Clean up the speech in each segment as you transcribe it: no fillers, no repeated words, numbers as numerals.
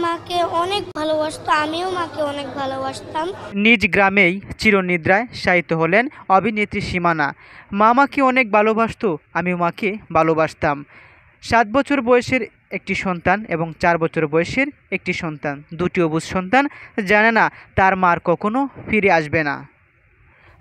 মাকে অনেক ভালোবাসতো, আমিও মাকে অনেক ভালোবাসতাম। নিজ গ্রামেই চিরনিদ্রায় শায়িত হলেন অভিনেত্রী সীমানা। মা মাকে অনেক ভালোবাসতো, আমিও মাকে ভালোবাসতাম। 7 বছর বয়সের একটি সন্তান এবং 4 বছর বয়সের একটি সন্তান, দুটি অবুঝ সন্তান, জানে না তার মার কখনো ফিরে আসবে না।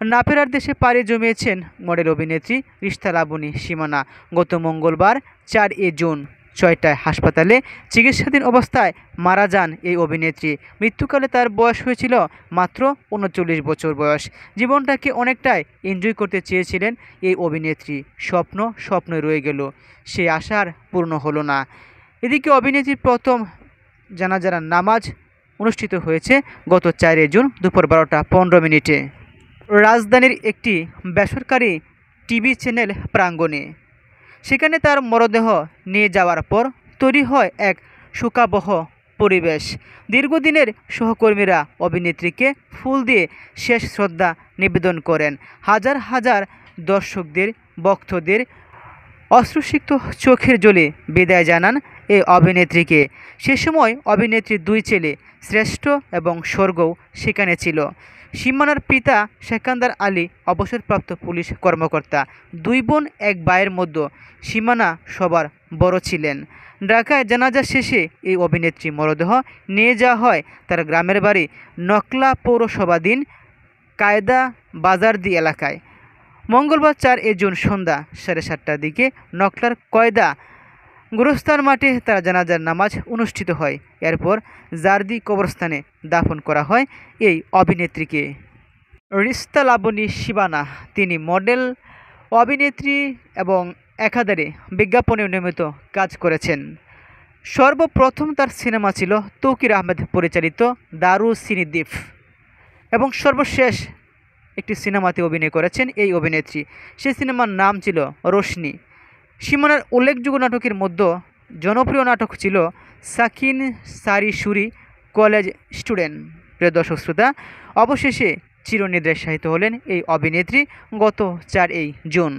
না ফেরার দেশে পাড়ি জমিয়েছেন মডেল অভিনেত্রী রিশতা লাবণী সীমানা। গত মঙ্গলবার 4 জুন 6টায় হাসপাতালে চিকিৎসাধীন অবস্থায় মারা যান এই অভিনেত্রী। মৃত্যুকালে তার বয়স হয়েছিল মাত্র 39 বছর বয়স। জীবনটাকে অনেকটাই এনজয় করতে চেয়েছিলেন এই অভিনেত্রী। স্বপ্নই রয়ে গেল, সে আশা আর পূর্ণ হলো না। এদিকে অভিনেত্রীর প্রথম জানাজার নামাজ অনুষ্ঠিত হয়েছে গত 4 জুন দুপুর 12টা 15 মিনিটে রাজধানীর একটি বেসরকারি টিভি চ্যানেল প্রাঙ্গণে। সেখানে তার মরদেহ নিয়ে যাওয়ার পর তৈরি হয় এক শোকাবহ পরিবেশ। দীর্ঘদিনের সহকর্মীরা অভিনেত্রীকে ফুল দিয়ে শেষ শ্রদ্ধা নিবেদন করেন। হাজার হাজার দর্শকদের, ভক্তদের অশ্রুসিক্ত চোখের জলে বিদায় জানান এই অভিনেত্রীকে। সে সময় অভিনেত্রীর 2 ছেলে শ্রেষ্ঠ এবং স্বর্গও সেখানে ছিল। সীমানার পিতা সেকান্দার আলী অবসরপ্রাপ্ত পুলিশ কর্মকর্তা। 2 বোন 1 ভাইয়ের মধ্যে সীমানা সবার বড় ছিলেন। ঢাকায় জানাজা শেষে এই অভিনেত্রী মরদেহ নিয়ে যাওয়া হয় তার গ্রামের বাড়ি নকলা পৌরসভাধীন কায়দা বাজারদি এলাকায়। মঙ্গলবার 4 জুন সন্ধ্যা 7:30টার দিকে নকলার কয়দা গুরুস্থান মাঠে তার জানাজার নামাজ অনুষ্ঠিত হয়। এরপর জারদি কবরস্থানে দাফন করা হয় এই অভিনেত্রীকে। রিশতা লাবণী সীমানা, তিনি মডেল, অভিনেত্রী এবং একাধারে বিজ্ঞাপনেও নিয়মিত কাজ করেছেন। সর্বপ্রথম তার সিনেমা ছিল তৌকির আহমেদ পরিচালিত দারু সিনিদ্বীপ এবং সর্বশেষ একটি সিনেমাতে অভিনয় করেছেন এই অভিনেত্রী। সেই সিনেমার নাম ছিল রোশনি। সীমানার উল্লেখযোগ্য নাটকের মধ্যে জনপ্রিয় নাটক ছিল সাকিন সারি সুরি কলেজ স্টুডেন্ট। প্রিয় দর্শক শ্রোতা, অবশেষে চিরনিদ্রায় শায়িত হলেন এই অভিনেত্রী গত 4 জুন।